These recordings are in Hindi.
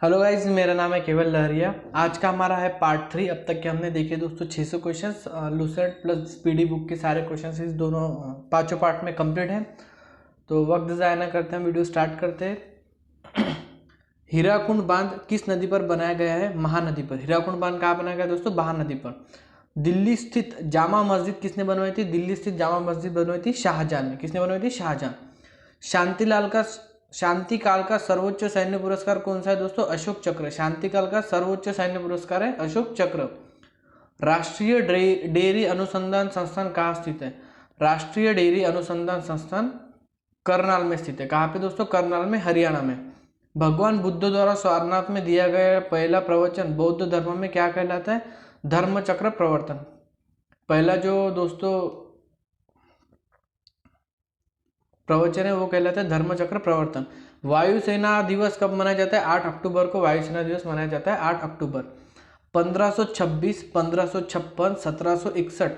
हेलो गाइज, मेरा नाम है केवल लहरिया। आज का हमारा है पार्ट 3। अब तक के हमने देखे दोस्तों 600 questions Lucent plus speedy book के सारे क्वेश्चंस इस दोनों पांचों पार्ट में कंप्लीट हैं। तो वक्त ज़ाया ना करते हैं, वीडियो स्टार्ट करते हैं। हीराकुंड बांध किस नदी पर बनाया गया है? महानदी पर। हीराकुंड बांध कहाँ बनाया गया दोस्तों? महानदी पर। दिल्ली स्थित जामा मस्जिद किसने बनवाई थी? दिल्ली स्थित जामा मस्जिद बनवाई थी शाहजहां ने। किसने बनवाई थी? शाहजहां। शांति काल का सर्वोच्च सैन्य पुरस्कार कौन सा है दोस्तों? अशोक चक्र। शांति काल का सर्वोच्च सैन्य पुरस्कार है अशोक चक्र। राष्ट्रीय डेयरी अनुसंधान संस्थान कहाँ स्थित है? राष्ट्रीय डेयरी अनुसंधान संस्थान करनाल में स्थित है। कहाँ पे दोस्तों? करनाल में, हरियाणा में। भगवान बुद्ध द्वारा सारनाथ में दिया गया पहला प्रवचन बौद्ध धर्म में क्या कहलाता है? धर्म चक्र प्रवर्तन। पहला जो दोस्तों प्रवचन है वो कहलाता है धर्मचक्र प्रवर्तन। वायुसेना दिवस कब मनाया जाता है? 8 अक्टूबर को वायुसेना दिवस मनाया जाता है, 8 अक्टूबर। 1526, 1556, 1761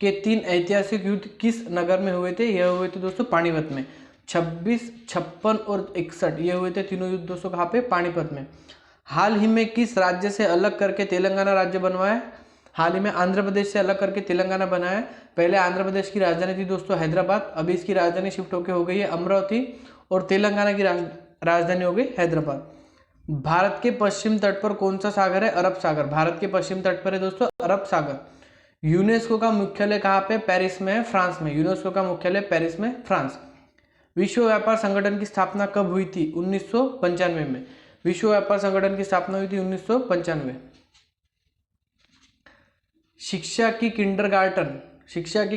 के 3 ऐतिहासिक युद्ध किस नगर में हुए थे? यह हुए थे दोस्तों पानीपत में। 26, 56 और 61 ये हुए थे तीनों युद्ध दोस्तों कहाँ पे? पानीपत में। हाल ही में किस राज्य से अलग करके तेलंगाना राज्य बनवाया? हाल ही में आंध्र प्रदेश से अलग करके तेलंगाना बनाया। पहले आंध्र प्रदेश की राजधानी थी दोस्तों हैदराबाद, अभी इसकी राजधानी शिफ्ट होकर हो गई है अमरावती, और तेलंगाना की राजधानी हो गई हैदराबाद। भारत के पश्चिम तट पर कौन सा सागर है? अरब सागर। भारत के पश्चिम तट पर है दोस्तों अरब सागर। यूनेस्को का मुख्यालय कहाँ पे? पेरिस में है, फ्रांस में। यूनेस्को का मुख्यालय पेरिस में, फ्रांस। विश्व व्यापार संगठन की स्थापना कब हुई थी? 1995 में। विश्व व्यापार संगठन की स्थापना हुई थी 1995। शिक्षा की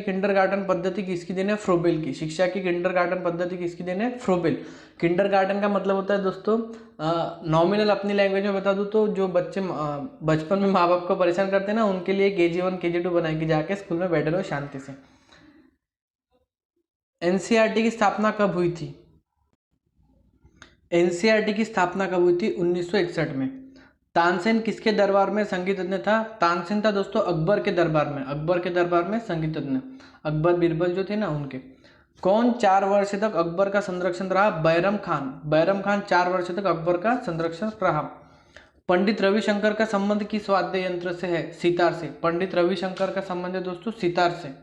किंडरगार्टन पद्धति किसकी देन है? फ्रोबेल की। शिक्षा की किंडरगार्टन पद्धति किसकी देन है? फ्रोबेल। किंडरगार्टन का मतलब होता है दोस्तों नॉमिनल, अपनी लैंग्वेज में बता दूं तो जो बच्चे बचपन में माँ बाप को परेशान करते हैं ना, उनके लिए KG1 KG2 बनाएगी, जाके स्कूल में बैठे रहो शांति से। एनसीईआरटी की स्थापना कब हुई थी? एनसीईआरटी की स्थापना कब हुई थी? 1961 में। तानसेन किसके दरबार में संगीतज्ञ था? तानसेन था दोस्तों अकबर के दरबार में। अकबर के दरबार में संगीतज्ञ, अकबर बीरबल जो थे ना उनके। कौन 4 वर्ष तक अकबर का संरक्षण रहा? बैरम खान। बैरम खान 4 वर्ष तक अकबर का संरक्षण रहा। पंडित रविशंकर का संबंध किस वाद्य यंत्र से है? सितार से। पंडित रविशंकर का संबंध है दोस्तों सितार से,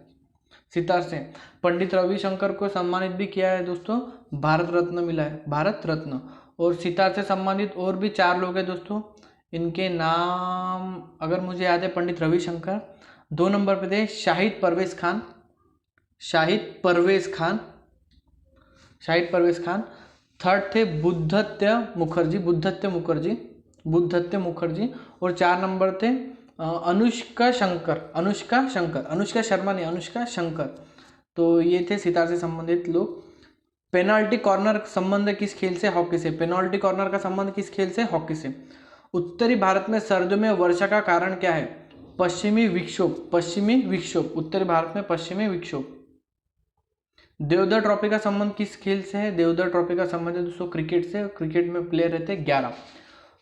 सितार से। पंडित रविशंकर को सम्मानित भी किया है दोस्तों, भारत रत्न मिला है, भारत रत्न। और सितार से संबंधित और भी 4 लोग हैं दोस्तों, इनके नाम अगर मुझे याद है, पंडित रविशंकर। 2 नंबर पे थे शाहिद परवेज खान, शाहिद परवेज खान, शाहिद परवेज खान। थर्ड थे बुद्धत्य मुखर्जी, बुद्धत्य मुखर्जी, बुद्धत्य मुखर्जी। और 4 नंबर थे अनुष्का शंकर, अनुष्का शंकर, अनुष्का शर्मा नहीं, अनुष्का शंकर। तो ये थे सितार से संबंधित लोग। पेनाल्टी कॉर्नर संबंध किस खेल से? हॉकी से। पेनाल्टी कॉर्नर का संबंध किस खेल से? हॉकी से। उत्तरी भारत में सर्दियों में वर्षा का कारण क्या है? पश्चिमी विक्षोभ, पश्चिमी विक्षोभ। उत्तरी भारत में पश्चिमी विक्षोभ। देवधर ट्रॉफी का संबंध किस खेल से है? देवधर ट्रॉफी का संबंध है दोस्तों क्रिकेट से। क्रिकेट में प्लेयर रहते हैं 11।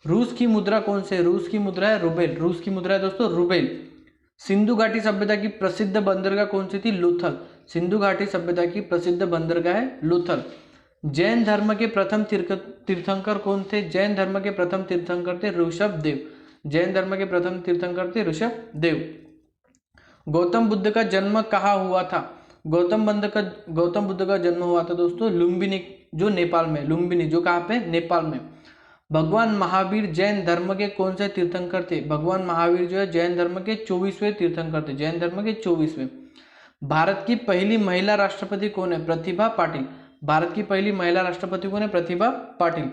रूस की मुद्रा कौन से? रूस की मुद्रा है रूबेल। रूस की मुद्रा है दोस्तों रूबेल। सिंधु घाटी सभ्यता की प्रसिद्ध बंदरगाह कौन सी थी? लोथल। सिंधु घाटी सभ्यता की प्रसिद्ध बंदरगाह है लोथल। जैन धर्म के प्रथम तीर्थंकर कौन थे? जैन धर्म के प्रथम तीर्थंकर थे ऋषभ देव। जैन धर्म के प्रथम तीर्थंकर थे ऋषभ देव। गौतम बुद्ध का जन्म कहाँ हुआ था? गौतम बुद्ध का जन्म हुआ था दोस्तों लुम्बिनी, जो नेपाल में। लुम्बिनी जो कहाँ पे? नेपाल में। भगवान महावीर जैन धर्म के कौन से तीर्थंकर थे? भगवान महावीर जो है जैन धर्म के 24वें तीर्थंकर थे, जैन धर्म के 24वें। भारत की पहली महिला राष्ट्रपति कौन है? प्रतिभा पाटिल। भारत की पहली महिला राष्ट्रपति कौन है? प्रतिभा पाटिल।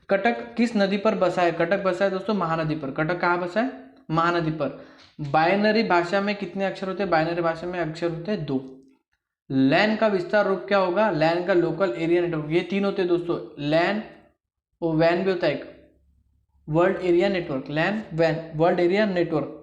कटक किस नदी पर बसा है? कटक बसा है दोस्तों महानदी पर। कटक कहाँ बसा है? महानदी पर। बाइनरी भाषा में कितने अक्षर होते हैं? बाइनरी भाषा में अक्षर होते हैं 2। लैन का विस्तार रूप क्या होगा? लैन का लोकल एरिया नेटवर्क। ये 3 होते हैं दोस्तों, लैन और वैन भी होता है एक, वर्ल्ड एरिया नेटवर्क। लैन, वैन, world area network.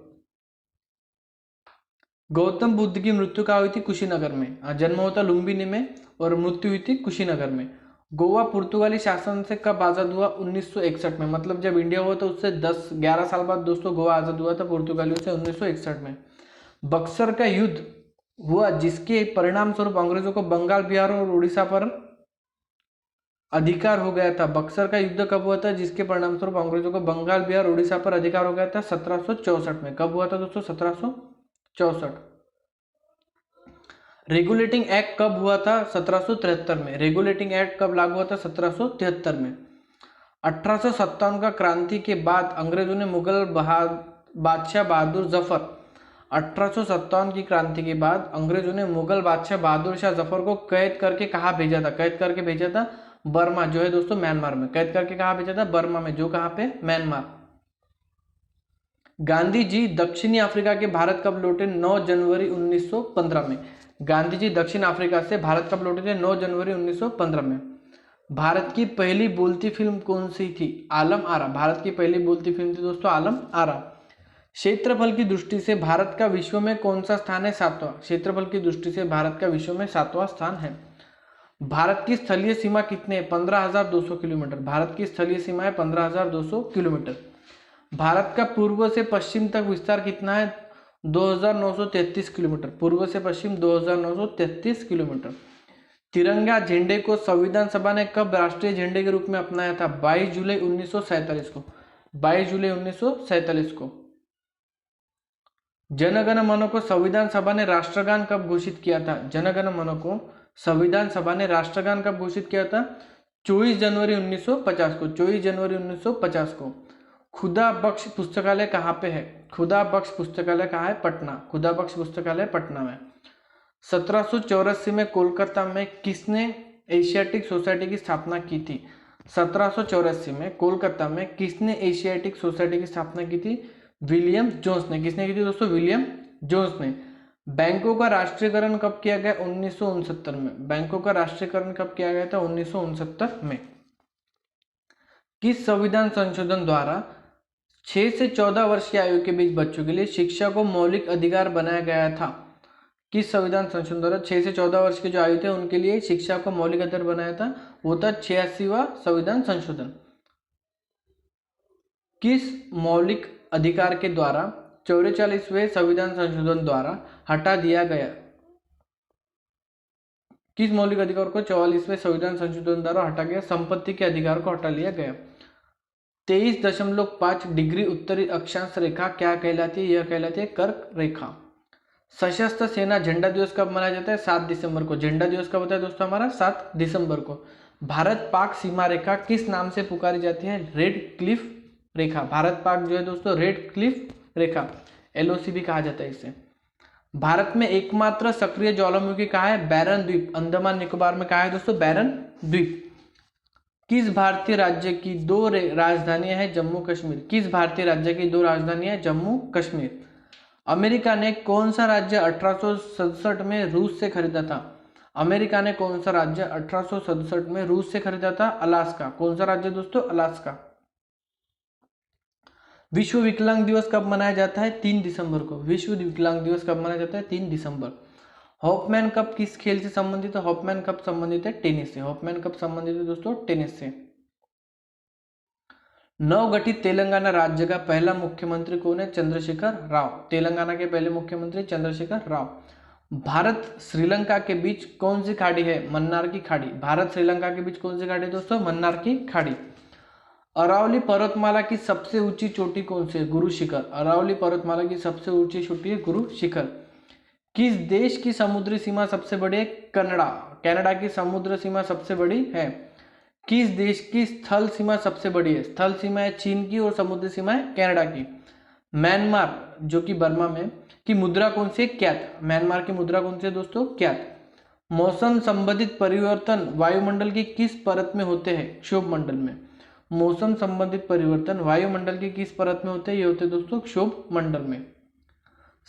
Gautam Buddha की मृत्यु कहाँ हुई थी? कुशीनगर में। जन्म होता लुम्बिनी में और मृत्यु हुई थी कुशीनगर में। गोवा पुर्तगाली शासन से कब आज़ाद हुआ? 1961 में। मतलब जब इंडिया हुआ तो उससे 10-11 साल बाद दोस्तों गोवा आज़ाद हुआ था पुर्तगालियों से, 1961 में। बक्सर का युद्ध हुआ जिसके परिणाम स्वरूप अंग्रेजों को बंगाल, बिहार और उड़ीसा पर अधिकार हो गया था। बक्सर का युद्ध कब हुआ था जिसके परिणाम स्वरूप अंग्रेजों को बंगाल, बिहार, उड़ीसा पर अधिकार हो गया था? 1764 में। कब हुआ था दोस्तों? 1764। रेगुलेटिंग एक्ट कब हुआ था? 1773 में। रेगुलेटिंग एक्ट कब लागू हुआ था? 1773 में। 1857 का क्रांति के बाद अंग्रेजों ने मुगल बादशाह बहादुर जफर 1857 की क्रांति के बाद अंग्रेजों ने मुगल बादशाह बहादुर शाह जफर को कैद करके कहाँ भेजा था? कैद करके भेजा था बर्मा, जो है दोस्तों म्यांमार में। कैद करके कहाँ भेजा था? बर्मा में, जो कहाँ पे? म्यांमार। गांधी जी दक्षिणी अफ्रीका के भारत कब लौटे? 9 जनवरी 1915 में। गांधी जी दक्षिण अफ्रीका से भारत कब लौटे थे? 9 जनवरी 1915 में। भारत की पहली बोलती फिल्म कौन सी थी? आलम आरा। भारत की पहली बोलती फिल्म थी दोस्तों आलम आरा। क्षेत्रफल की दृष्टि से भारत का विश्व में कौन सा स्थान है? 7वां। क्षेत्रफल की दृष्टि से भारत का विश्व में 7वां स्थान है। भारत की स्थलीय सीमा कितने है? 15,200 किलोमीटर। भारत की स्थलीय सीमा है 15,200 किलोमीटर। भारत का पूर्व से पश्चिम तक विस्तार कितना है? 2,933 किलोमीटर। पूर्व से पश्चिम 2,933 किलोमीटर। तिरंगा झंडे को संविधान सभा ने कब राष्ट्रीय झंडे के रूप में अपनाया था? 22 जुलाई 1947 को। 22 जुलाई 1947 को। जनगण मन को संविधान सभा ने राष्ट्रगान कब घोषित किया था? जनगण मन को संविधान सभा ने राष्ट्रगान कब घोषित किया था? 24 जनवरी 1950 को। 24 जनवरी 1950 को। खुदा बख्श पुस्तकालय कहाँ पे है? खुदा बख्श पुस्तकालय कहाँ है? पटना। खुदा बख्श पुस्तकालय पटना में। 1784 में कोलकाता में किसने एशियाटिक सोसाइटी की स्थापना की थी? 1784 में कोलकाता में किसने एशियाटिक सोसाइटी की स्थापना की थी? विलियम जोन्स ने। किसने की थी दोस्तों? विलियम जोन्स ने। बैंकों का राष्ट्रीयकरण कब किया गया? 1969 में। बैंकों का राष्ट्रीयकरण कब किया गया था? 1969 में। किस संविधान संशोधन द्वारा 6 से 14 वर्ष की आयु के बीच बच्चों के लिए शिक्षा को मौलिक अधिकार बनाया गया था? किस संविधान संशोधन द्वारा 6 से 14 वर्ष के जो आयु थे उनके लिए शिक्षा को मौलिक अधिकार बनाया था? वो था 86वां संविधान संशोधन। किस मौलिक अधिकार के द्वारा 44वें संविधान संशोधन द्वारा हटा दिया गया? किस मौलिक अधिकार को 44वें संविधान संशोधन द्वारा हटा गया? संपत्ति के अधिकार को हटा लिया गया। 23.5 डिग्री उत्तरी अक्षांश रेखा क्या कहलाती है? यह कहलाती है कर्क रेखा। सशस्त्र सेना झंडा दिवस कब मनाया जाता है? 7 दिसंबर को। झंडा दिवस कब होता है दोस्तों हमारा? 7 दिसंबर को। भारत पाक सीमा रेखा किस नाम से पुकारी जाती है? रेड क्लिफ रेखा। भारत पाक जो है दोस्तों रेड क्लिफ रेखा, LOC भी कहा जाता है इसे। भारत में एकमात्र सक्रिय ज्वालामुखी कहाँ है? बैरन द्वीप। अंडमान निकोबार में कहाँ है दोस्तों? बैरन द्वीप। किस भारतीय राज्य की 2 राजधानियां हैं? जम्मू कश्मीर। किस भारतीय राज्य की 2 राजधानियां हैं? जम्मू कश्मीर। अमेरिका ने कौन सा राज्य 1867 में रूस से खरीदा था? अमेरिका ने कौन सा राज्य 1867 में रूस से खरीदा था? अलास्का। कौन सा राज्य दोस्तों? अलास्का। विश्व विकलांग दिवस कब मनाया जाता है? 3 दिसंबर को। विश्व विकलांग दिवस कब मनाया जाता है? 3 दिसंबर। हॉपमैन कप किस खेल से संबंधित है? हॉपमैन कप संबंधित है टेनिस से। हॉपमैन कप संबंधित है दोस्तों टेनिस से। नवगठित तेलंगाना राज्य का पहला मुख्यमंत्री कौन है? चंद्रशेखर राव। तेलंगाना के पहले मुख्यमंत्री चंद्रशेखर राव। भारत श्रीलंका के बीच कौन सी खाड़ी है? मन्नार की खाड़ी। भारत श्रीलंका के बीच कौन सी खाड़ी है दोस्तों? मन्नार की खाड़ी। अरावली पर्वतमाला की सबसे ऊंची चोटी कौन सी है? गुरु शिखर। अरावली पर्वतमाला की सबसे ऊंची चोटी है गुरु शिखर। किस देश की समुद्री सीमा सबसे बड़ी है? कनाडा। कनाडा की समुद्र सीमा सबसे बड़ी है। किस देश की स्थल सीमा सबसे बड़ी है? स्थल सीमा है चीन की और समुद्री सीमा है कनाडा की। म्यांमार जो कि बर्मा में की मुद्रा कौन सी है? क्यात। म्यांमार की मुद्रा कौन सी है दोस्तों? क्यात। मौसम संबंधित परिवर्तन वायुमंडल की किस परत में होते हैं? क्षोभ मंडल में। मौसम संबंधित परिवर्तन वायुमंडल की किस परत में होते हैं? ये होते हैं दोस्तों क्षोभ मंडल में।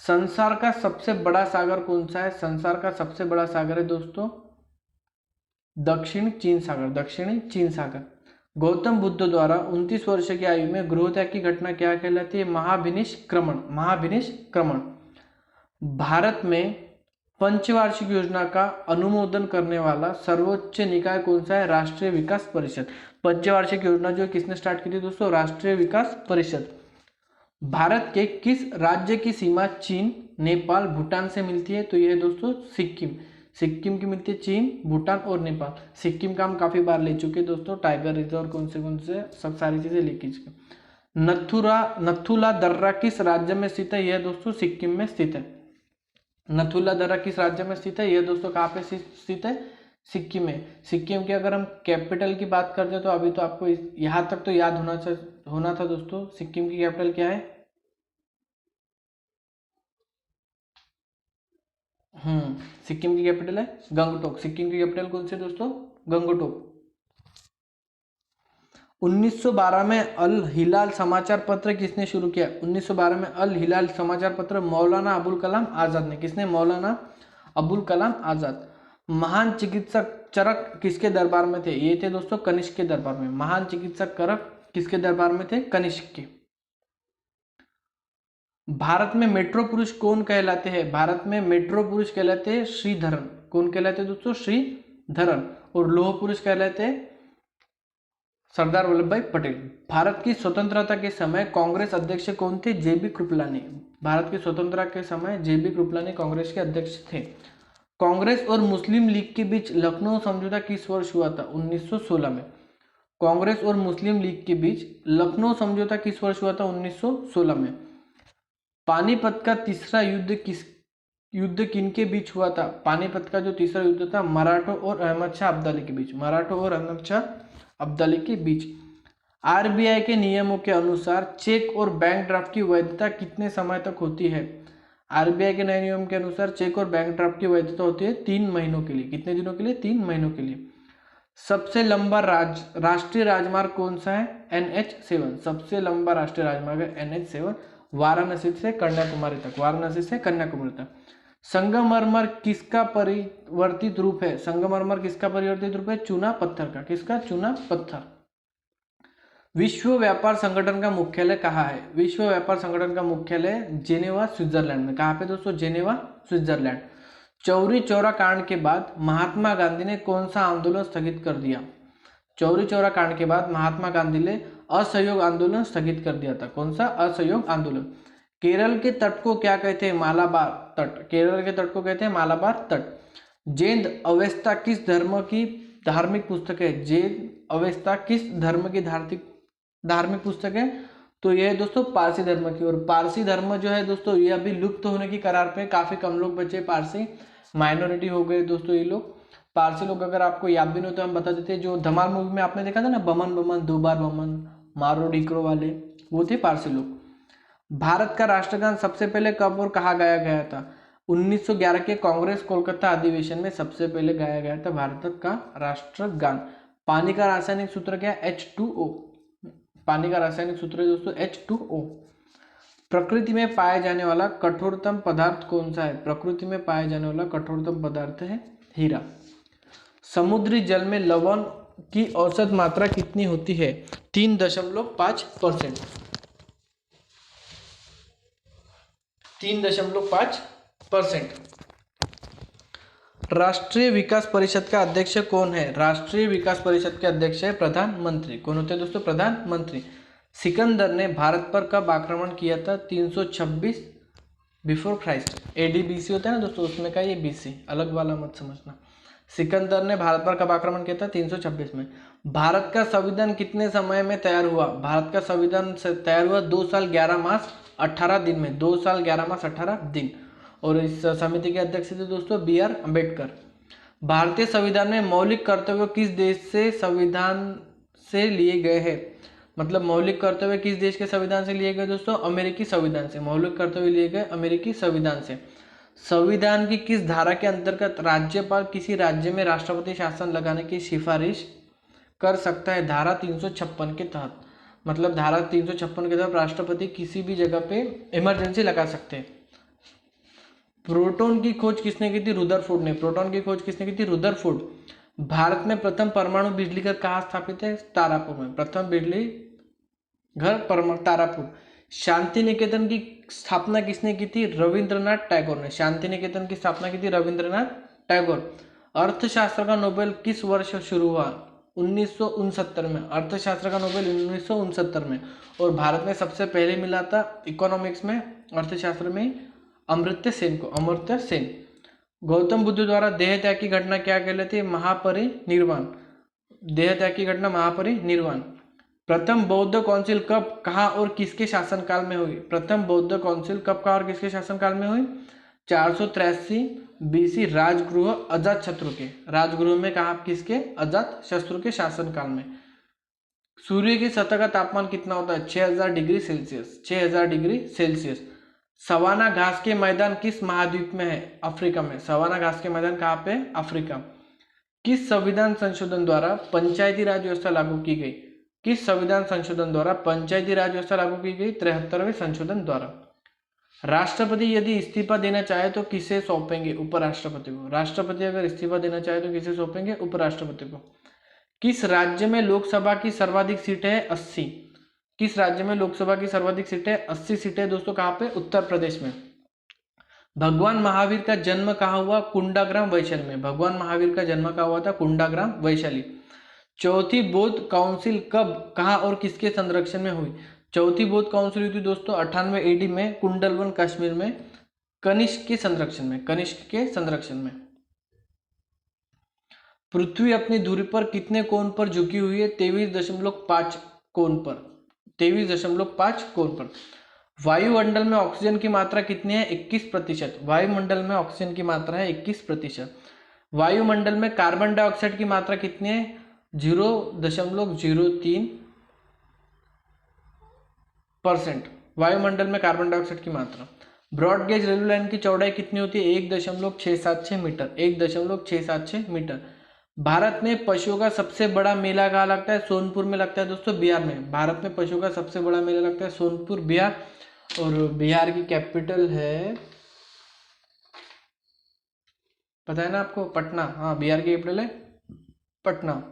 संसार का सबसे बड़ा सागर कौन सा है? संसार का सबसे बड़ा सागर है दोस्तों दक्षिण चीन सागर। दक्षिणी चीन सागर। गौतम बुद्ध द्वारा 29 वर्ष की आयु में गृहत्याग की घटना क्या कहलाती है? महाभिनिष्क्रमण। महाभिनिष्क्रमण। भारत में पंचवार्षिक योजना का अनुमोदन करने वाला सर्वोच्च निकाय कौन सा है? राष्ट्रीय विकास परिषद। पंचवार्षिक योजना जो किसने स्टार्ट की थी दोस्तों? राष्ट्रीय विकास परिषद। भारत के किस राज्य की सीमा चीन, नेपाल, भूटान से मिलती है? तो यह है दोस्तों सिक्किम। सिक्किम की मिलती है चीन, भूटान और नेपाल। सिक्किम का हम काफ़ी बार ले चुके हैं दोस्तों, टाइगर रिजर्व कौन से सब सारी चीज़ें लेके चुके। नथुला दर्रा किस राज्य में स्थित है? यह दोस्तों सिक्किम में स्थित है। नथुला दर्रा किस राज्य में स्थित है? यह दोस्तों कहाँ पे स्थित है? सिक्किम में। सिक्किम की अगर हम कैपिटल की बात करते हैं तो अभी तो आपको यहाँ तक तो याद होना था दोस्तों, सिक्किम की कैपिटल क्या है? सिक्किम की कैपिटल है गंगटोक। सिक्किम की कैपिटल कौन सी है दोस्तों? गंगटोक। 1912 में अल हिलाल समाचार पत्र किसने शुरू किया? 1912 में अल हिलाल समाचार पत्र मौलाना अबुल कलाम आजाद ने। किसने? मौलाना अबुल कलाम आजाद। महान चिकित्सक चरक किसके दरबार में थे? ये थे दोस्तों कनिष्क के दरबार में। महान चिकित्सक चरक किसके दरबार में थे? कनिष्क के। भारत में मेट्रो पुरुष कौन कहलाते हैं? भारत में मेट्रो पुरुष कहलाते हैं श्रीधरन। कौन कहलाते हैं दोस्तों? श्रीधरन। और लौह पुरुष कहलाते हैं सरदार वल्लभ भाई पटेल। भारत की स्वतंत्रता के समय कांग्रेस अध्यक्ष कौन थे? जेबी कृपलानी। भारत की स्वतंत्रता के समय जेबी कृपलानी कांग्रेस के अध्यक्ष थे। कांग्रेस और मुस्लिम लीग के बीच लखनऊ समझौता किस वर्ष हुआ था? 1916 में। कांग्रेस और मुस्लिम लीग के बीच लखनऊ समझौता किस वर्ष हुआ था? 1916 में। पानीपत का तीसरा युद्ध किनके बीच हुआ था? पानीपत का जो तीसरा युद्ध था मराठों और अहमद शाह अब्दाली के बीच। मराठों और अहमद शाह अब्दाली के बीच। आरबीआई के नियमों के अनुसार चेक और बैंक ड्राफ्ट की वैधता कितने समय तक होती है? आरबीआई के नए नियम के अनुसार चेक और बैंक ड्राफ्ट की वैधता होती है 3 महीनों के लिए। कितने दिनों के लिए? 3 महीनों के लिए। सबसे लंबा राष्ट्रीय राजमार्ग कौन सा है? NH7। सबसे लंबा राष्ट्रीय राजमार्ग है NH7, वाराणसी से कन्याकुमारी तक। वाराणसी से कन्याकुमारी तक। संगमरमर किसका परिवर्तित रूप है? संगमरमर किसका परिवर्तित रूप है? चूना पत्थर का। किसका? चूना पत्थर। विश्व व्यापार संगठन का मुख्यालय कहाँ है? विश्व व्यापार संगठन का मुख्यालय जेनेवा स्विट्जरलैंड में। कहाँ पे दोस्तों? Geneva Switzerland. चौरी चौरा कांड के बाद महात्मा गांधी ने कौन सा आंदोलन स्थगित कर दिया? चौरी चौरा कांड के बाद महात्मा गांधी ने असहयोग आंदोलन स्थगित कर दिया था। कौन सा? असहयोग आंदोलन। केरल के तट को क्या कहते हैं? मालाबार तट। केरल के तट को कहते हैं मालाबार तट। जैन अवेस्ता किस धर्म की धार्मिक पुस्तक है? जैन अवेस्ता किस धर्म की धार्मिक पुस्तक है? तो यह है दोस्तों पारसी धर्म की। और पारसी धर्म जो है दोस्तों ये अभी लुप्त होने की कगार पे। काफी कम लोग बचे पारसी, माइनॉरिटी हो गए दोस्तों ये लोग। पारसी लोग अगर आपको याद भी नहीं हो तो हम बता देते हैं, जो धमाल मूवी में आपने देखा था ना, बमन बमन दो बार बमन मारो डिकरो वाले, वो थे पारसी लोग। भारत का राष्ट्रगान सबसे पहले कब और कहाँ गाया गया था? 1911 के कांग्रेस कोलकाता अधिवेशन में सबसे पहले गाया गया था भारत का राष्ट्रगान। पानी का रासायनिक सूत्र क्या है? H2O। पानी का रासायनिक सूत्र है दोस्तों H2O। प्रकृति में पाया जाने वाला कठोरतम पदार्थ कौन सा है? प्रकृति में पाया जाने वाला कठोरतम पदार्थ है हीरा। समुद्री जल में लवण की औसत मात्रा कितनी होती है? 3.5%। 3.5%। राष्ट्रीय विकास परिषद का अध्यक्ष कौन है? राष्ट्रीय विकास परिषद के अध्यक्ष है प्रधानमंत्री। कौन होते हैं दोस्तों? प्रधानमंत्री। सिकंदर ने भारत पर कब आक्रमण किया था? 326 बिफोर क्राइस्ट। AD BC होता है ना दोस्तों, उसमें का ये BC, अलग वाला मत समझना। सिकंदर ने भारत पर कब आक्रमण किया था? 326 में। भारत का संविधान कितने समय में तैयार हुआ? भारत का संविधान तैयार हुआ 2 साल 11 मास 18 दिन में। 2 साल 11 मास 18 दिन। और इस समिति के अध्यक्ष थे दोस्तों BR अम्बेडकर। भारतीय संविधान में मौलिक कर्तव्य किस देश से संविधान से लिए गए हैं? मतलब मौलिक कर्तव्य किस देश के संविधान से लिए गए दोस्तों? अमेरिकी संविधान से। मौलिक कर्तव्य लिए गए अमेरिकी संविधान से। संविधान की किस धारा के अंतर्गत राज्यपाल किसी राज्य में राष्ट्रपति शासन लगाने की सिफारिश कर सकता है? धारा 356 के तहत। मतलब धारा 356 के तहत राष्ट्रपति किसी भी जगह पे इमरजेंसी लगा सकते हैं। प्रोटॉन की खोज किसने की थी? रुदरफोर्ड ने। प्रोटॉन की खोज किसने की थी? रुदरफोर्ड। भारत में प्रथम परमाणु बिजली घर कहाँ स्थापित है? तारापुर में। प्रथम बिजली घर तारापुर। शांति निकेतन की स्थापना किसने की थी? रविंद्रनाथ टैगोर ने। शांति निकेतन की स्थापना की थी रविंद्रनाथ टैगोर। अर्थशास्त्र का नोबेल किस वर्ष शुरू हुआ? 1969 में। अर्थशास्त्र का नोबेल 1969 में। और भारत में सबसे पहले मिला था इकोनॉमिक्स में, अर्थशास्त्र में, अमर्त्य सेन को। अमर्त्य सेन। गौतम बुद्ध द्वारा देह त्याग की घटना क्या कहलाती है? महापरिनिर्वाण। देह त्याग की घटना महापरिनिर्वाण। प्रथम बौद्ध काउंसिल कब, कहाँ और किसके शासनकाल में हुई? प्रथम बौद्ध काउंसिल कब, कहाँ और किसके शासनकाल में हुई? 483 बीसी राजगृह अजात शत्रु के, राजगृह में कहा, किसके? अजात शत्रु के शासनकाल में। सूर्य की सतह का तापमान कितना होता है? 6000 degree Celsius, 6000 degree Celsius. Savanna घास के मैदान किस महाद्वीप में है? अफ्रीका में। सवाना घास के मैदान कहाँ पे? अफ्रीका। किस संविधान संशोधन द्वारा पंचायती राज व्यवस्था लागू की गई? किस संविधान संशोधन द्वारा पंचायती राज व्यवस्था लागू की गई? 73वें संशोधन द्वारा। राष्ट्रपति यदि इस्तीफा देना चाहे तो किसे सौंपेंगे? उपराष्ट्रपति को। राष्ट्रपति अगर इस्तीफा देना चाहे तो किसे सौंपेंगे? उपराष्ट्रपति को। किस राज्य में लोकसभा की सर्वाधिक सीटें है? 80। किस राज्य में लोकसभा की सर्वाधिक सीटें? 80 सीटें दोस्तों। कहाँ पे? उत्तर प्रदेश में। भगवान महावीर का जन्म कहाँ हुआ? कुंडाग्राम वैशाली में। भगवान महावीर का जन्म कहाँ हुआ था? कुंडाग्राम वैशाली। चौथी बौद्ध काउंसिल कब, कहाँ और किसके संरक्षण में हुई? चौथी बौद्ध काउंसिल हुई थी दोस्तों 98 AD में कुंडलवन कश्मीर में, कनिष्क के संरक्षण में, कनिष्क के संरक्षण में। पृथ्वी अपनी धुरी पर कितने कोण पर झुकी हुई है? 23.5 कोण पर, 23.5 कोण पर। वायुमंडल में ऑक्सीजन की मात्रा कितनी है? 21%। वायुमंडल में ऑक्सीजन की मात्रा है 21%। वायुमंडल में कार्बन डाइऑक्साइड की मात्रा कितनी है? 0.03%। वायुमंडल में कार्बन डाइऑक्साइड की मात्रा। ब्रॉड गेज रेलवे लाइन की चौड़ाई कितनी होती है? 1.676 मीटर, 1.676 मीटर। भारत में पशुओं का सबसे बड़ा मेला कहाँ लगता है? सोनपुर में लगता है दोस्तों, बिहार में। भारत में पशुओं का सबसे बड़ा मेला लगता है सोनपुर, बिहार। और बिहार की कैपिटल है, पता है ना आपको? पटना। हाँ, बिहार की कैपिटल है पटना।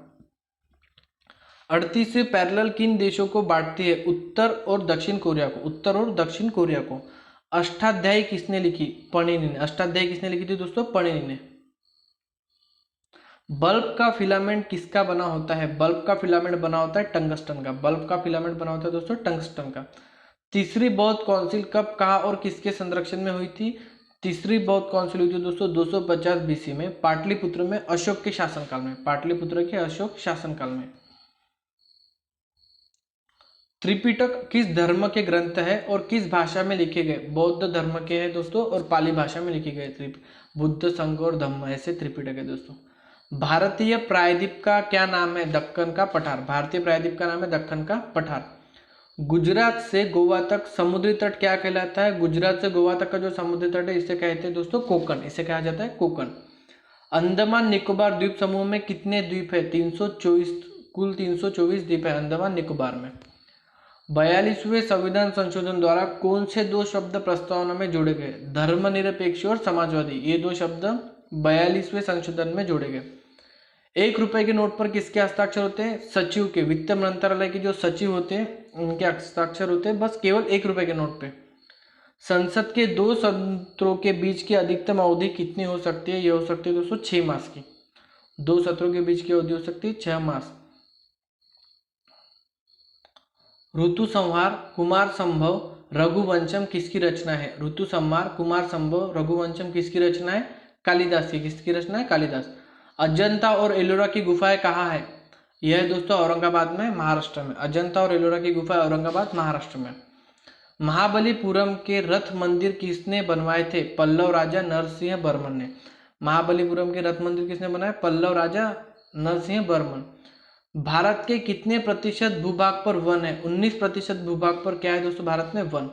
38 पैरेलल किन देशों को बांटती है? उत्तर और दक्षिण कोरिया को, उत्तर और दक्षिण कोरिया को। अष्टाध्यायी किसने लिखी? पणिनि ने। अष्टाध्यायी किसने लिखी थी दोस्तों? पणिनि ने। बल्ब का फिलामेंट किसका बना होता है? बल्ब का फिलामेंट बना होता है टंगस्टन का। बल्ब का फिलामेंट बना होता है दोस्तों टंगस्टन का। तीसरी बौद्ध काउंसिल कब, कहाँ और किसके संरक्षण में हुई थी? तीसरी बौद्ध काउंसिल हुई थी दोस्तों 250 BC में, पाटलिपुत्र में, अशोक के शासनकाल में, पाटलिपुत्र के अशोक शासनकाल में। त्रिपिटक किस धर्म के ग्रंथ है और किस भाषा में लिखे गए? बौद्ध धर्म के हैं दोस्तों और पाली भाषा में लिखे गए। बुद्ध, संघ और धम्म, ऐसे त्रिपिटक है दोस्तों। भारतीय प्रायद्वीप का क्या नाम है? दक्कन का पठार। भारतीय प्रायद्वीप का नाम है दक्कन का पठार। गुजरात से गोवा तक समुद्री तट क्या कहलाता है? गुजरात से गोवा तक का जो समुद्री तट है इसे कहते हैं दोस्तों कोकण, इसे कहा जाता है कोकण। अंडमान निकोबार द्वीप समूह में कितने द्वीप है? 324, कुल 324 द्वीप है अंडमान निकोबार में। 42वें संविधान संशोधन द्वारा कौन से दो शब्द प्रस्तावना में जोड़े गए? धर्मनिरपेक्ष और समाजवादी, ये दो शब्द 42वें संशोधन में जोड़े गए। 1 रुपए के नोट पर किसके हस्ताक्षर होते हैं? सचिव के, वित्त मंत्रालय के जो सचिव होते हैं उनके हस्ताक्षर होते हैं, बस केवल 1 रुपए के नोट पे। संसद के 2 सत्रों के बीच की अधिकतम अवधि कितनी हो सकती है? ये हो सकती है दोस्तों 6 मास की। 2 सत्रों के बीच की अवधि हो सकती है 6 मास। ऋतु संहार, कुमार संभव, रघुवंशम किसकी रचना है? ऋतु संहार, कुमार संभव, रघुवंशम किसकी रचना है? कालिदास की। किसकी रचना है? कालिदास। अजंता और एलोरा की गुफाएं कहाँ है? यह है दोस्तों औरंगाबाद में, महाराष्ट्र में। अजंता और एलोरा की गुफा औरंगाबाद, महाराष्ट्र में। महाबलीपुरम के रथ मंदिर किसने बनवाए थे? पल्लव राजा नरसिंह वर्मन ने। महाबलीपुरम के रथ मंदिर किसने बनाए? पल्लव राजा नरसिंह वर्मन। भारत के कितने प्रतिशत भूभाग पर वन है? 19% भूभाग पर क्या है दोस्तों भारत में? One.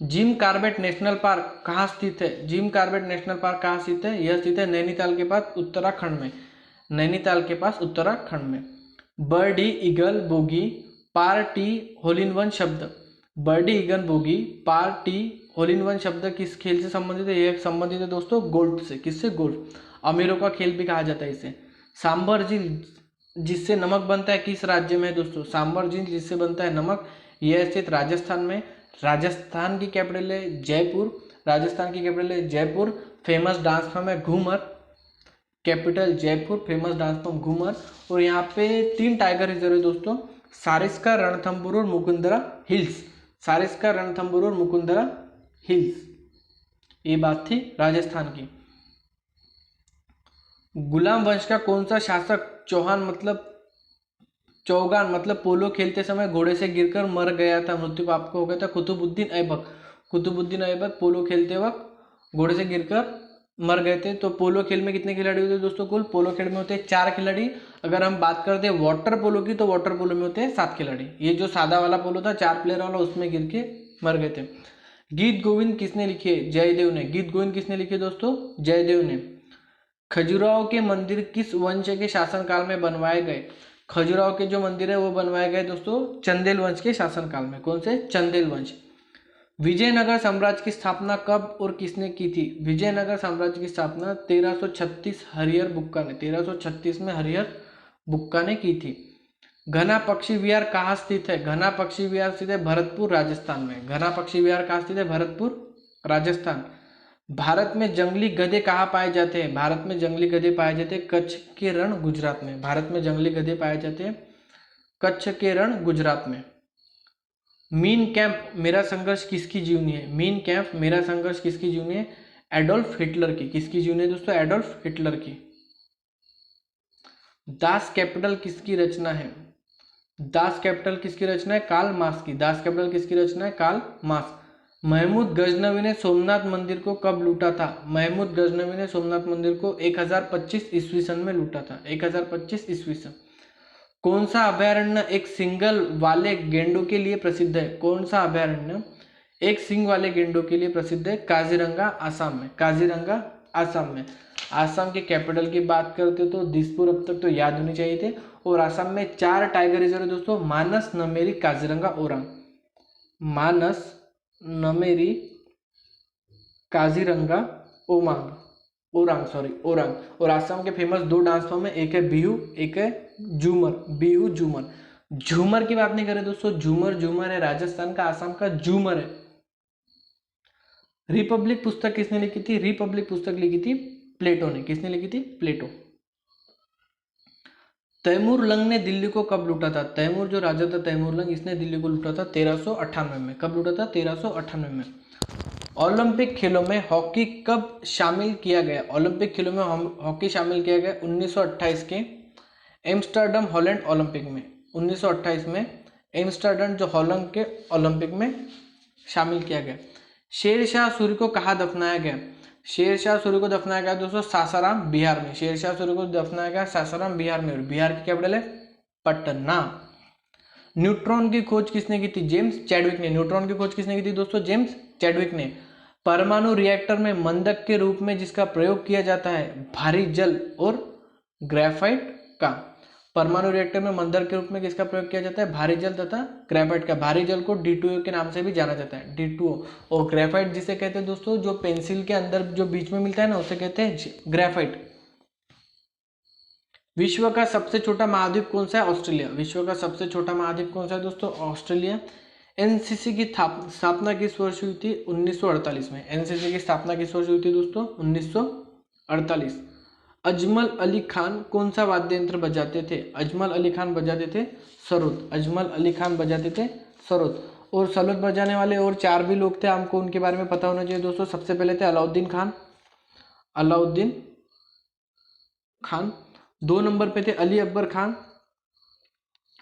Jim Corbett national park कहाँ स्थित है? जिम कॉर्बेट नेशनल पार्क कहाँ स्थित है? यह स्थित है नैनीताल के पास, उत्तराखंड में। नैनीताल के पास, उत्तराखंड में। Birdie, eagle, bogey, party, hole in one शब्द। Birdie, eagle, bogey, party, hole in one शब्द किस खेल से संबंधित है? यह संबंधित है दोस्तों गोल्फ से। किससे? गोल्फ। अमीरों का खेल भी कहा जाता है इसे। सांबर झील जिससे नमक बनता है किस राज्य में है दोस्तों? सांबर झील जिससे बनता है नमक, यह स्थित राजस्थान में। राजस्थान की कैपिटल है जयपुर। राजस्थान की कैपिटल है जयपुर। फेमस डांस फॉर्म है Ghoomar. Capital Jaipur, famous dance form Ghoomar. और यहाँ पे 3 टाइगर रिजर्व है दोस्तों, सारिस्का, रणथंभौर और मुकुंदरा हिल्स। सारिस्का, रणथंभौर और मुकुंदरा हिल्स। ये बात थी राजस्थान की। गुलाम वंश का कौन सा शासक चौहान मतलब चौगान मतलब पोलो खेलते समय घोड़े से गिरकर मर गया था, मृत्यु आपको हो गया था? कुतुबुद्दीन ऐबक। कुतुबुद्दीन ऐबक पोलो खेलते वक्त घोड़े से गिरकर मर गए थे। तो पोलो खेल में कितने खिलाड़ी होते हैं दोस्तों? कुल पोलो खेल में होते हैं 4 खिलाड़ी। अगर हम बात करते हैं वाटर पोलो की, तो वाटर पोलो में होते हैं 7 खिलाड़ी। ये जो सादा वाला पोलो था 4 प्लेयर वाला, उसमें गिर के मर गए थे। गीत गोविंद किसने लिखे? जयदेव ने। गीत गोविंद किसने लिखे दोस्तों? जयदेव ने। खजुराहो के मंदिर किस वंश के शासनकाल में बनवाए गए? खजुराहो के जो मंदिर है वो बनवाए गए दोस्तों चंदेल वंश के शासनकाल में। कौन से? चंदेल वंश। विजयनगर साम्राज्य की स्थापना कब और किसने की थी? विजयनगर साम्राज्य की स्थापना 1336 हरिहर बुक्का ने, 1336 में हरिहर बुक्का ने की थी। घना पक्षी विहार कहाँ स्थित है? घना पक्षी विहार स्थित है भरतपुर राजस्थान में। घना पक्षी विहार कहाँ स्थित है? भरतपुर राजस्थान। भारत में जंगली गधे कहाँ पाए जाते हैं? भारत में जंगली गधे पाए जाते हैं कच्छ के रण गुजरात में। भारत में जंगली गधे पाए जाते हैं कच्छ के रण गुजरात में। मीन कैंप मेरा संघर्ष किसकी जीवनी है? मीन कैंप मेरा संघर्ष किसकी जीवनी है? एडोल्फ हिटलर की। किसकी जीवनी है दोस्तों? एडोल्फ हिटलर की। दास कैपिटल किसकी रचना है? दास कैपिटल किसकी रचना है? कार्ल मार्क्स की। दास कैपिटल किसकी रचना है? Karl Marx. महमूद गजनवी ने सोमनाथ मंदिर को कब लूटा था? महमूद गजनवी ने सोमनाथ मंदिर को 1025 ईस्वी सन में लूटा था। 1025 ईस्वी सन। कौन सा अभयारण्य एक सिंगल वाले गेंडों के लिए प्रसिद्ध है? कौन सा अभयारण्य एक सिंग वाले गेंडों के लिए प्रसिद्ध है? काजीरंगा आसाम में। काजीरंगा आसाम में। आसाम के कैपिटल की बात करते तो दिसपुर अब तक तो याद होनी चाहिए थे। और आसाम में 4 टाइगर रिजर्व है दोस्तों, मानस, नमेरी, काजीरंगा, ओरांग। मानस, नमेरी, काजीरंगा, ओरांग सॉरी ओरांग। और आसाम के फेमस 2 डांस फॉर्म है, एक है बिहू, एक है झूमर। बिहू, झूमर। झूमर की बात नहीं करें दोस्तों, झूमर है राजस्थान का, आसाम का झूमर है। रिपब्लिक पुस्तक किसने लिखी थी? रिपब्लिक पुस्तक लिखी थी प्लेटो ने। किसने लिखी थी? प्लेटो। तैमूर लंग ने दिल्ली को कब लूटा था? तैमूर जो राजा था तैमूर लंग, इसने दिल्ली को लूटा था 1398 में। कब लूटा था? 1398 में। ओलंपिक खेलों में हॉकी कब शामिल किया गया? ओलंपिक खेलों में हॉकी शामिल किया गया 1928 के एम्स्टर्डम हॉलैंड ओलंपिक में। 1928 में एम्स्टर्डम जो हॉलैंड के ओलंपिक में शामिल किया गया। शेरशाह सूरी को कहाँ दफनाया गया? शेरशाह सूरी को दफनाया गया दोस्तों सासाराम बिहार में। शेरशाह सूरी को दफनाया गया सासाराम बिहार में। और बिहार की कैपिटल है पटना। न्यूट्रॉन की खोज किसने की थी? जेम्स चैडविक ने। न्यूट्रॉन की खोज किसने की थी दोस्तों? जेम्स चैडविक ने। परमाणु रिएक्टर में मंदक के रूप में जिसका प्रयोग किया जाता है भारी जल और ग्रेफाइट का। परमाणु रिएक्टर में मंदक के रूप में किसका प्रयोग किया जाता है? भारी जल तथा ग्रेफाइट का। भारी जल को D2O के नाम से भी जाना जाता है, D2O। और ग्रेफाइट जिसे कहते हैं दोस्तों, जो पेंसिल के अंदर जो बीच में मिलता है ना, उसे कहते हैं ग्रेफाइट। विश्व का सबसे छोटा महाद्वीप कौन सा है? ऑस्ट्रेलिया। विश्व का सबसे छोटा महाद्वीप कौन सा है दोस्तों? ऑस्ट्रेलिया। एनसीसी की स्थापना किस वर्ष हुई थी? 1948 में। एनसीसी की स्थापना किस वर्ष हुई थी दोस्तों? 1948। अजमल अली खान कौन सा वाद्य यंत्र बजाते थे? अजमल अली खान बजाते थे सरोद। अजमल अली खान बजाते थे सरोद। और सरोद बजाने वाले और 4 भी लोग थे, हमको उनके बारे में पता होना चाहिए दोस्तों। सबसे पहले थे अलाउद्दीन खान। अलाउद्दीन खान। 2 नंबर पे थे अली अकबर खान।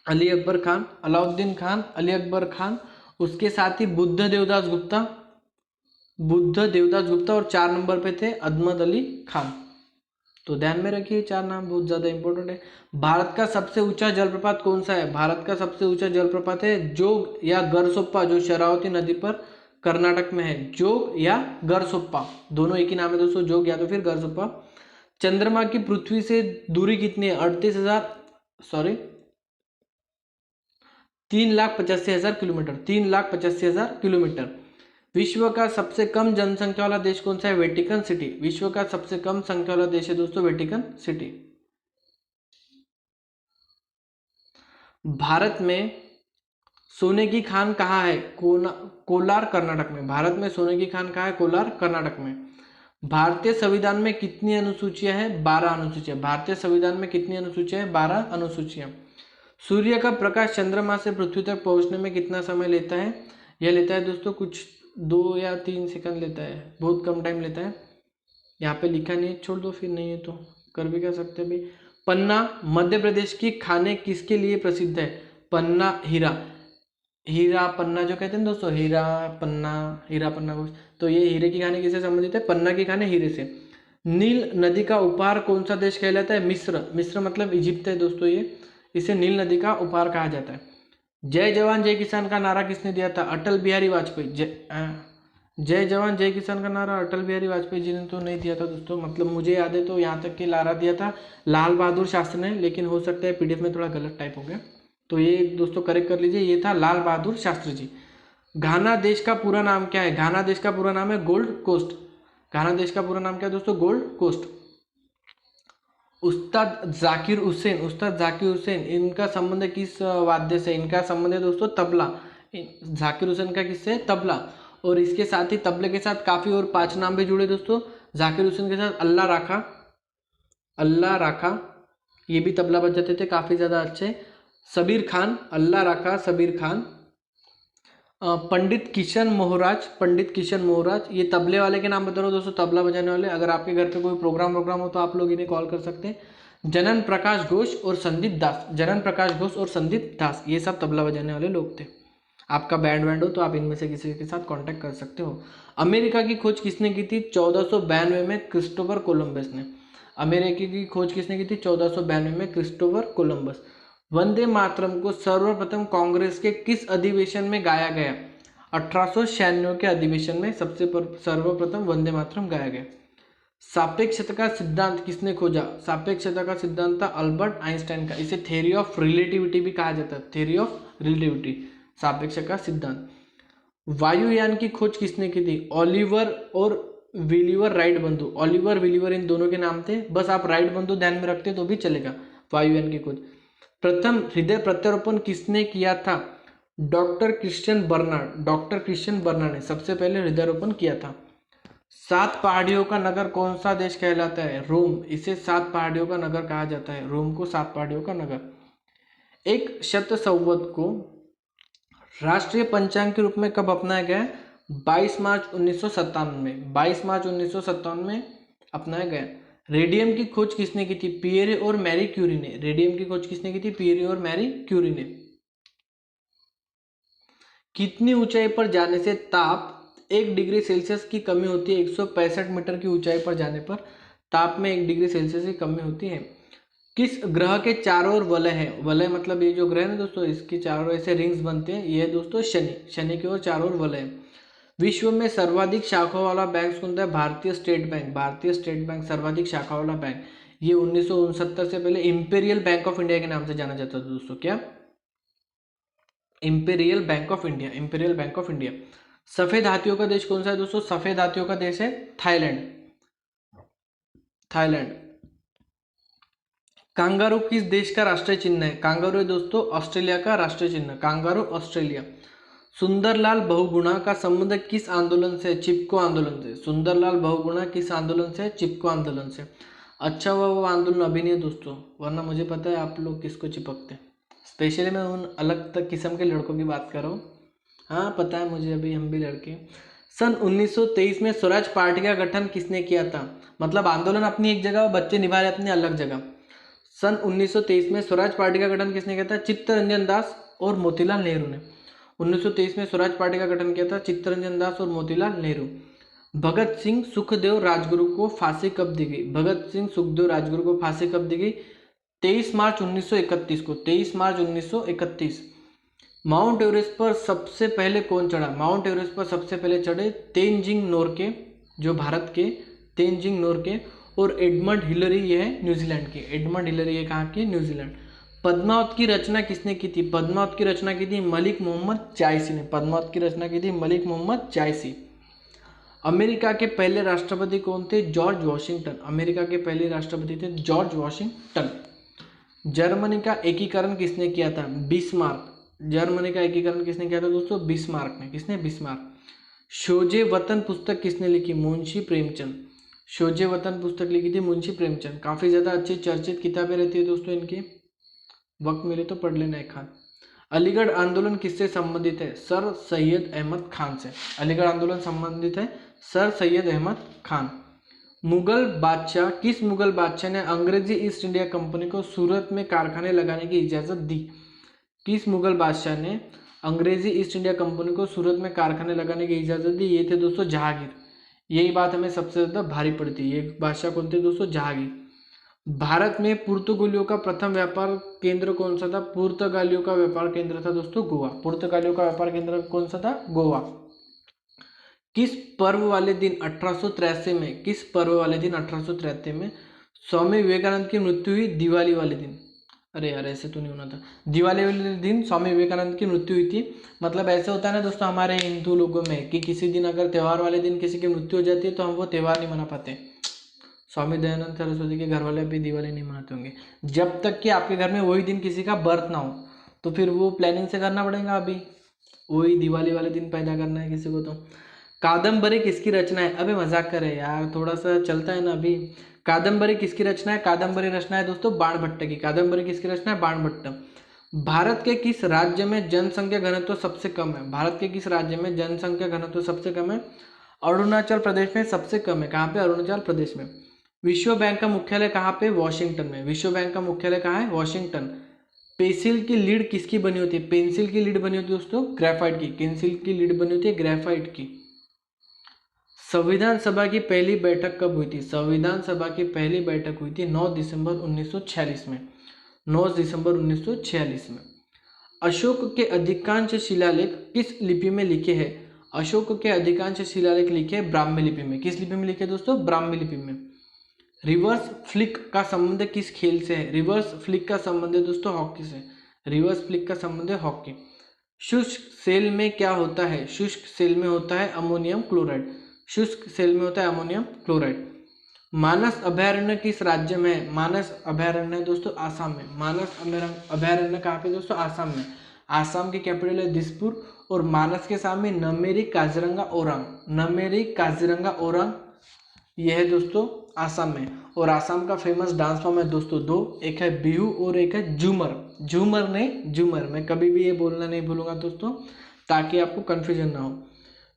अली अकबर खान, अलाउद्दीन खान, अली अकबर खान। उसके साथ ही बुद्ध देवदास गुप्ता। बुद्ध देवदास गुप्ता। और 4 नंबर पे थे अहमद अली खान। तो ध्यान में रखिए 4 नाम बहुत ज्यादा इंपॉर्टेंट है। भारत का सबसे ऊंचा जलप्रपात कौन सा है? भारत का सबसे ऊंचा जलप्रपात है जोग या गरसोप्पा, जो शरावती नदी पर कर्नाटक में है। जोग या गरसोप्पा, दोनों एक ही नाम है दोस्तों, जोग या तो फिर गरसोप्पा। चंद्रमा की पृथ्वी से दूरी कितनी है? 3,85,000 किलोमीटर। 3,85,000 किलोमीटर। विश्व का सबसे कम जनसंख्या वाला देश कौन सा है? Vatican city. विश्व का सबसे कम संख्या वाला देश है दोस्तों वेटिकन सिटी। भारत में सोने की खान कहाँ है? कोलार कर्नाटक में। भारत में सोने की खान कहाँ है? कोलार कर्नाटक में। भारतीय संविधान में कितनी अनुसूचियां हैं? 12 अनुसूचियां। भारतीय संविधान में कितनी अनुसूचियां हैं? 12 अनुसूचियां। सूर्य का प्रकाश चंद्रमा से पृथ्वी तक पहुंचने में कितना समय लेता है? यह लेता है दोस्तों कुछ 2 या 3 सेकंड लेता है, बहुत कम टाइम लेता है। यहाँ पे लिखा नहीं है, छोड़ दो फिर, नहीं है तो कर भी कह सकते हैं भाई। पन्ना मध्य प्रदेश की खाने किसके लिए प्रसिद्ध है? पन्ना हीरा, हीरा पन्ना जो कहते हैं दोस्तों, हीरा पन्ना, हीरा पन्ना कुछ, तो ये हीरे की खाने किससे संबंधित है? पन्ना की खाने हीरे से। नील नदी का उपहार कौन सा देश कहलाता है? मिस्र, मिस्र मतलब इजिप्ट है दोस्तों ये, इसे नील नदी का उपहार कहा जाता है। जय जवान जय किसान का नारा किसने दिया था? अटल बिहारी वाजपेयी। जय जवान जय किसान का नारा अटल बिहारी वाजपेयी जी ने तो नहीं दिया था दोस्तों, मतलब मुझे याद है तो यहाँ तक कि नारा दिया था लाल बहादुर शास्त्री ने, लेकिन हो सकता है पीडीएफ में थोड़ा गलत टाइप हो गया, तो ये दोस्तों करेक्ट कर लीजिए, ये था लाल बहादुर शास्त्री जी। घाना देश का पूरा नाम क्या है? घाना देश का पूरा नाम है गोल्ड कोस्ट। घाना देश का पूरा नाम क्या है दोस्तों? Gold Coast. उस्ताद जाकिर हुसैन, उस्ताद जाकिर हुसैन, इनका संबंध किस वाद्य से? इनका संबंध है दोस्तों तबला। जाकिर हुसैन का किससे? तबला। और इसके साथ ही तबले के साथ काफी और 5 नाम भी जुड़े दोस्तों। जाकिर हुसैन के साथ अल्लाह राखा, अल्लाह राखा, ये भी तबला बजाते थे काफी ज्यादा अच्छे। सबीर खान, अल्लाह राखा, सबीर खान। पंडित किशन मोहराज, पंडित किशन मोहराज, ये तबले वाले के नाम बता रहा हूँ दोस्तों, तबला बजाने वाले। अगर आपके घर पे कोई प्रोग्राम हो तो आप लोग इन्हें कॉल कर सकते हैं। जनन प्रकाश घोष और संदीप दास, जनन प्रकाश घोष और संदीप दास, ये सब तबला बजाने वाले लोग थे। आपका बैंड हो तो आप इनमें से किसी के साथ कांटेक्ट कर सकते हो। अमेरिका की खोज किसने की थी? 1492 में क्रिस्टोफर कोलंबस ने। अमेरिका की खोज किसने की थी? 1492 में क्रिस्टोफर कोलंबस। वंदे मातरम को सर्वप्रथम कांग्रेस के किस अधिवेशन में गाया गया? 1896 के अधिवेशन में सबसे सर्वप्रथम वंदे मातरम गाया गया। सापेक्षता का सिद्धांत किसने खोजा? सापेक्षता का सिद्धांत था अल्बर्ट आइंस्टाइन का। इसे थ्योरी ऑफ रिलेटिविटी भी कहा जाता है, थ्योरी ऑफ रिलेटिविटी, सापेक्ष का सिद्धांत। वायुयान की खोज किसने की थी? ओलिवर और विलिवर राइट बंधु। ओलिवर विलिवर इन दोनों के नाम थे, बस आप राइट बंधु ध्यान में रखते तो भी चलेगा। वायुयान की खोज। प्रथम हृदय प्रत्यारोपण किसने किया था? Doctor Christian Barnard, doctor Christian Barnard ने सबसे पहले हृदयारोपण किया था। 7 पहाड़ियों का नगर कौन सा देश कहलाता है? रोम, इसे 7 पहाड़ियों का नगर कहा जाता है, रोम को 7 पहाड़ियों का नगर। एक शत संवत को राष्ट्रीय पंचांग के रूप में कब अपनाया गया? 22 मार्च 1957 में, 22 मार्च 1957 में अपनाया गया। रेडियम की खोज किसने की थी? पियरे और मैरी क्यूरी ने। रेडियम की खोज किसने की थी? पियरे और मैरी क्यूरी ने। कितनी ऊंचाई पर जाने से ताप 1 डिग्री सेल्सियस की कमी होती है? 165 मीटर की ऊंचाई पर जाने पर ताप में 1 डिग्री सेल्सियस की कमी होती है। किस ग्रह के चारों ओर वलय है? वलय मतलब ये जो ग्रह है ना दोस्तों, इसके चारों ओर ऐसे रिंग्स बनते हैं, ये है दोस्तों शनि, शनि की ओर चारों ओर वलय है। विश्व में सर्वाधिक शाखाओं वाला बैंक कौन सा है? भारतीय स्टेट बैंक, भारतीय स्टेट बैंक सर्वाधिक शाखा वाला बैंक। ये 1969 से पहले इंपीरियल बैंक ऑफ इंडिया के नाम से जाना जाता था दोस्तों। क्या? Imperial bank of India, imperial bank of India. सफेद हाथियों का देश कौन सा है दोस्तों? सफेद हाथियों का देश है थाईलैंड, थाईलैंड। कांगारू किस देश का राष्ट्रीय चिन्ह है? कांगारू है दोस्तों ऑस्ट्रेलिया का राष्ट्रीय चिन्ह, कांगारू ऑस्ट्रेलिया। सुंदरलाल बहुगुणा का संबंध किस आंदोलन से? चिपको आंदोलन से। सुंदरलाल बहुगुणा किस आंदोलन से? चिपको आंदोलन से। अच्छा हुआ वो आंदोलन अभी नहीं है दोस्तों, वरना मुझे पता है आप लोग किसको चिपकते हैं। स्पेशली मैं उन अलग तक किस्म के लड़कों की बात कर रहा हूँ। हाँ पता है मुझे, अभी हम भी लड़के। सन 1923 में स्वराज पार्टी का गठन किसने किया था? मतलब आंदोलन अपनी एक जगह, बच्चे निभा रहे अपनी अलग जगह। सन 1923 में स्वराज पार्टी का गठन किसने किया था? चित्तरंजन दास और मोतीलाल नेहरू ने। 1923 में स्वराज पार्टी का गठन किया था चित्तरंजन दास और मोतीलाल नेहरू। भगत सिंह सुखदेव राजगुरु को फांसी कब दी गई? भगत सिंह सुखदेव राजगुरु को फांसी कब दी गई? 23 मार्च 1931 को, 23 मार्च 1931। माउंट एवरेस्ट पर सबसे पहले कौन चढ़ा? माउंट एवरेस्ट पर सबसे पहले चढ़े तेनजिंग नोरके, जो भारत के तेनजिंग नोरके, और एडमंड हिलरी, ये है न्यूजीलैंड के। एडमंड हिलरी ये कहाँ के? न्यूजीलैंड। पद्मावत की रचना किसने की थी? पद्मावत की रचना की थी मलिक मोहम्मद जायसी ने। पद्मावत की रचना की थी मलिक मोहम्मद जायसी। अमेरिका के पहले राष्ट्रपति कौन थे? George Washington. अमेरिका के पहले राष्ट्रपति थे जॉर्ज वॉशिंगटन। जर्मनी का एकीकरण किसने किया था? बिस्मार्क। जर्मनी का एकीकरण किसने किया था दोस्तों? बिस्मार्क ने। किसने? बिस्मार्क। शोजे वतन पुस्तक किसने लिखी? मुंशी प्रेमचंद। शोजे वतन पुस्तक लिखी थी मुंशी प्रेमचंद। काफी ज्यादा अच्छी चर्चित किताबें रहती है दोस्तों इनकी, वक्त मिले तो पढ़ लेना एक खान। अलीगढ़ आंदोलन किससे संबंधित है? सर सैयद अहमद खान से। अलीगढ़ आंदोलन संबंधित है सर सैयद अहमद खान। किस मुगल बादशाह ने अंग्रेजी ईस्ट इंडिया कंपनी को सूरत में कारखाने लगाने की इजाज़त दी? किस मुगल बादशाह ने अंग्रेजी ईस्ट इंडिया कंपनी को सूरत में कारखाने लगाने की इजाज़त दी? ये थे दोस्तों जहांगीर। यही बात हमें सबसे ज़्यादा भारी पड़ती है। ये बादशाह कौन थे दोस्तों? जहांगीर। भारत में पुर्तगालियों का प्रथम व्यापार केंद्र कौन सा था? पुर्तगालियों का व्यापार केंद्र था दोस्तों गोवा। पुर्तगालियों का व्यापार केंद्र कौन सा था? गोवा। किस पर्व वाले दिन 1883 में स्वामी विवेकानंद की मृत्यु हुई? दिवाली वाले दिन। अरे यार ऐसे तो नहीं होना था। दिवाली वाले दिन स्वामी विवेकानंद की मृत्यु हुई थी। मतलब ऐसे होता है ना दोस्तों हमारे हिंदू लोगों में कि किसी दिन अगर त्यौहार वाले दिन किसी की मृत्यु हो जाती है तो हम वो त्यौहार नहीं मना पाते। स्वामी दयानंद सरस्वती के घर वाले भी दिवाली नहीं मनाते होंगे। जब तक कि आपके घर में वही दिन किसी का बर्थ ना हो तो फिर वो प्लानिंग से करना पड़ेगा। अभी वही दिवाली वाले दिन पैदा करना है किसी को तो। कादम्बरी किसकी रचना है? अबे मजाक करे यार, थोड़ा सा चलता है ना अभी। कादम्बरी किसकी रचना है? कादम्बरी रचना है दोस्तों बाणभट्ट की। कादम्बरी किसकी रचना है? बाणभट्ट। भारत के किस राज्य में जनसंख्या घनत्व सबसे कम है? भारत के किस राज्य में जनसंख्या घनत्व सबसे कम है? अरुणाचल प्रदेश में सबसे कम है। कहाँ पे? अरुणाचल प्रदेश में। विश्व बैंक का मुख्यालय कहाँ पे? वॉशिंगटन में। विश्व बैंक का मुख्यालय कहाँ है? वॉशिंगटन। पेंसिल की लीड किसकी बनी होती है? पेंसिल की लीड बनी होती है दोस्तों ग्रेफाइट की। पेंसिल की लीड बनी होती है ग्रेफाइट की। संविधान सभा की पहली बैठक कब हुई थी? संविधान सभा की पहली बैठक हुई थी 9 दिसंबर 1946 में। 9 दिसंबर 1946 में। अशोक के अधिकांश शिलालेख किस लिपि में लिखे हैं? अशोक के अधिकांश शिलालेख लिखे ब्राह्मी लिपि में। किस लिपि में लिखे दोस्तों? ब्राह्मी लिपि में। रिवर्स फ्लिक का संबंध किस खेल से है? रिवर्स फ्लिक का संबंध है दोस्तों हॉकी से। रिवर्स फ्लिक का संबंध है हॉकी। शुष्क सेल में क्या होता है? शुष्क सेल में होता है अमोनियम क्लोराइड। शुष्क सेल में होता है अमोनियम क्लोराइड। मानस अभयारण्य किस राज्य में है? मानस अभयारण्य दोस्तों आसाम में। मानस अभयारण्य कहाँ पे दोस्तों? आसाम में। आसाम की कैपिटल है दिसपुर। और मानस के सामने नमेरी काजीरंगा ओरांग। नमेरी काजीरंगा ओरांग यह है दोस्तों आसाम में। और आसाम का फेमस डांस फॉर्म है दोस्तों दो, एक है बिहू और एक है झूमर। झूमर नहीं झूमर, मैं कभी भी ये बोलना नहीं भूलूंगा दोस्तों ताकि आपको कंफ्यूजन ना हो।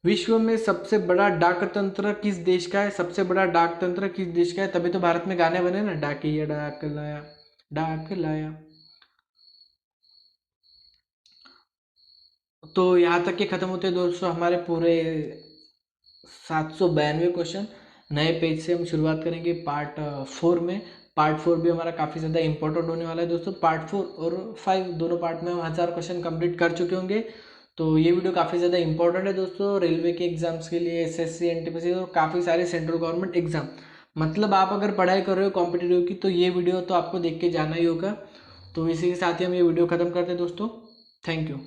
विश्व में सबसे बड़ा डाक तंत्र किस देश का है? सबसे बड़ा डाक तंत्र किस देश का है? तभी तो भारत में गाने बने ना, डाकिया डाक लाया डाक लाया। तो यहाँ तक के खत्म होते हैं दोस्तों हमारे पूरे 792 क्वेश्चन। नए पेज से हम शुरुआत करेंगे पार्ट 4 में। पार्ट 4 भी हमारा काफ़ी ज़्यादा इंपॉर्टेंट होने वाला है दोस्तों। पार्ट 4 और 5 दोनों पार्ट में हम 1000 क्वेश्चन कंप्लीट कर चुके होंगे। तो ये वीडियो काफ़ी ज़्यादा इंपॉर्टेंट है दोस्तों रेलवे के एग्जाम्स के लिए, एसएससी, एनटीपीसी और काफ़ी सारे सेंट्रल गवर्नमेंट एग्जाम। मतलब आप अगर पढ़ाई कर रहे हो कॉम्पिटिटिव की तो ये वीडियो तो आपको देख के जाना ही होगा। तो इसी के साथ ही हम ये वीडियो खत्म करते हैं दोस्तों। Thank you.